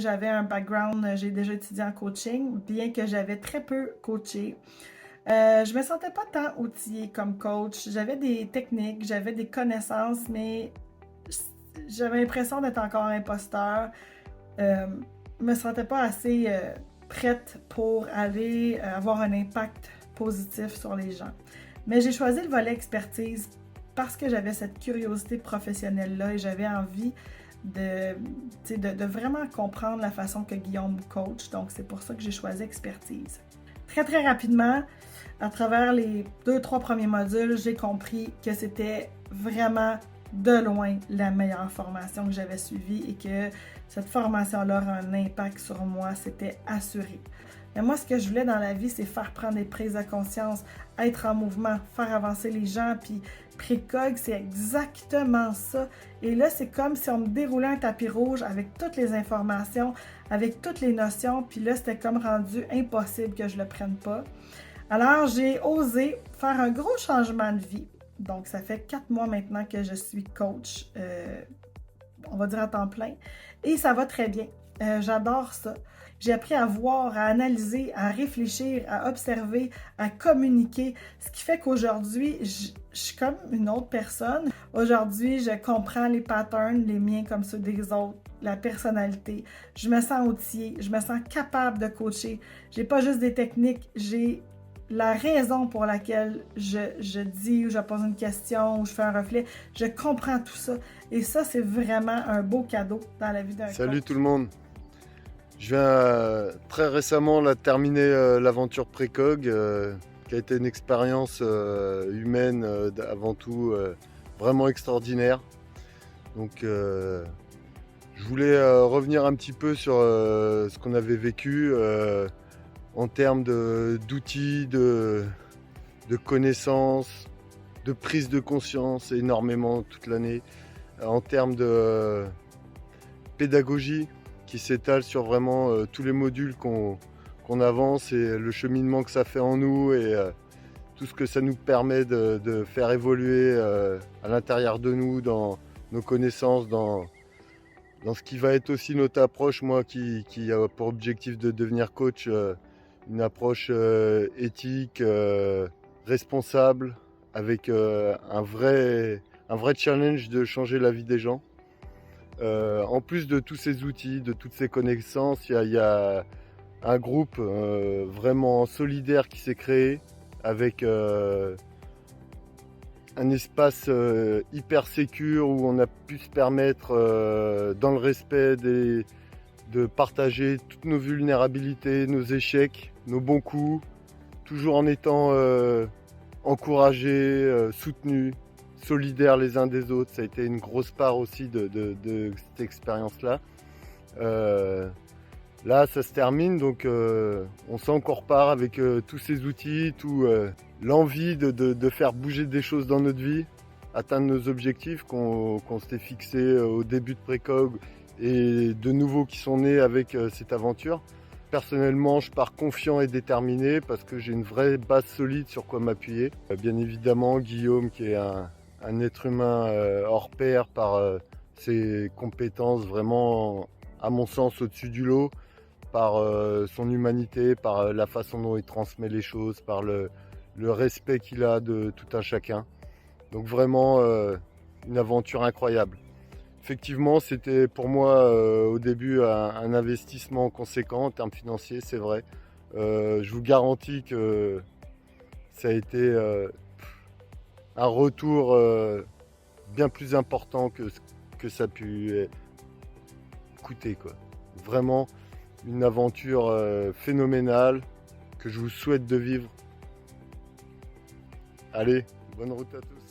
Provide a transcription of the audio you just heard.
J'avais un background, j'ai déjà étudié en coaching, bien que j'avais très peu coaché. Je me sentais pas tant outillée comme coach. J'avais des techniques, j'avais des connaissances, mais j'avais l'impression d'être encore imposteur. Me sentais pas assez prête pour aller avoir un impact positif sur les gens. Mais j'ai choisi le volet expertise parce que j'avais cette curiosité professionnelle-là et j'avais envie de vraiment comprendre la façon que Guillaume coach. Donc, c'est pour ça que j'ai choisi expertise. Très, très rapidement, à travers les 2-3 premiers modules, j'ai compris que c'était vraiment de loin la meilleure formation que j'avais suivie et que cette formation-là aura un impact sur moi, c'était assuré. Mais moi, ce que je voulais dans la vie, c'est faire prendre des prises de conscience, être en mouvement, faire avancer les gens, puis Précog, c'est exactement ça. Et là, c'est comme si on me déroulait un tapis rouge avec toutes les informations, avec toutes les notions, puis là, c'était comme rendu impossible que je le prenne pas. Alors, j'ai osé faire un gros changement de vie. Donc, ça fait 4 mois maintenant que je suis coach, on va dire à temps plein, et ça va très bien. J'adore ça. J'ai appris à voir, à analyser, à réfléchir, à observer, à communiquer, ce qui fait qu'aujourd'hui, je suis comme une autre personne. Aujourd'hui, je comprends les patterns, les miens comme ceux des autres, la personnalité. Je me sens outillée, je me sens capable de coacher. J'ai pas juste des techniques, j'ai la raison pour laquelle je dis ou je pose une question ou je fais un reflet. Je comprends tout ça. Et ça, c'est vraiment un beau cadeau dans la vie d'un coach. Salut tout le monde. Je viens très récemment là, terminer l'aventure Précog, qui a été une expérience humaine avant tout vraiment extraordinaire. Donc je voulais revenir un petit peu sur ce qu'on avait vécu en termes d'outils, de connaissances, de prise de conscience énormément toute l'année, en termes de pédagogie qui s'étale sur vraiment tous les modules qu'on avance et le cheminement que ça fait en nous et tout ce que ça nous permet de faire évoluer à l'intérieur de nous, dans nos connaissances, dans ce qui va être aussi notre approche, moi qui a pour objectif de devenir coach, une approche éthique, responsable, avec un vrai challenge de changer la vie des gens. En plus de tous ces outils, de toutes ces connaissances, il y a un groupe vraiment solidaire qui s'est créé avec un espace hyper sécure où on a pu se permettre, dans le respect de partager toutes nos vulnérabilités, nos échecs, nos bons coups, toujours en étant encouragés, soutenus, solidaires les uns des autres. Ça a été une grosse part aussi de cette expérience-là. Là, ça se termine, donc on sent qu'on repart avec tous ces outils, l'envie de faire bouger des choses dans notre vie, atteindre nos objectifs qu'on s'était fixés au début de Précog et de nouveaux qui sont nés avec cette aventure. Personnellement, je pars confiant et déterminé parce que j'ai une vraie base solide sur quoi m'appuyer. Bien évidemment, Guillaume qui est un être humain hors pair par ses compétences vraiment, à mon sens, au-dessus du lot, par son humanité, par la façon dont il transmet les choses, par le respect qu'il a de tout un chacun. Donc vraiment une aventure incroyable. Effectivement, c'était pour moi au début un investissement conséquent en termes financiers, c'est vrai. Je vous garantis que ça a été un retour bien plus important que ça a pu coûter, quoi. Vraiment une aventure phénoménale que je vous souhaite de vivre. Allez, bonne route à tous.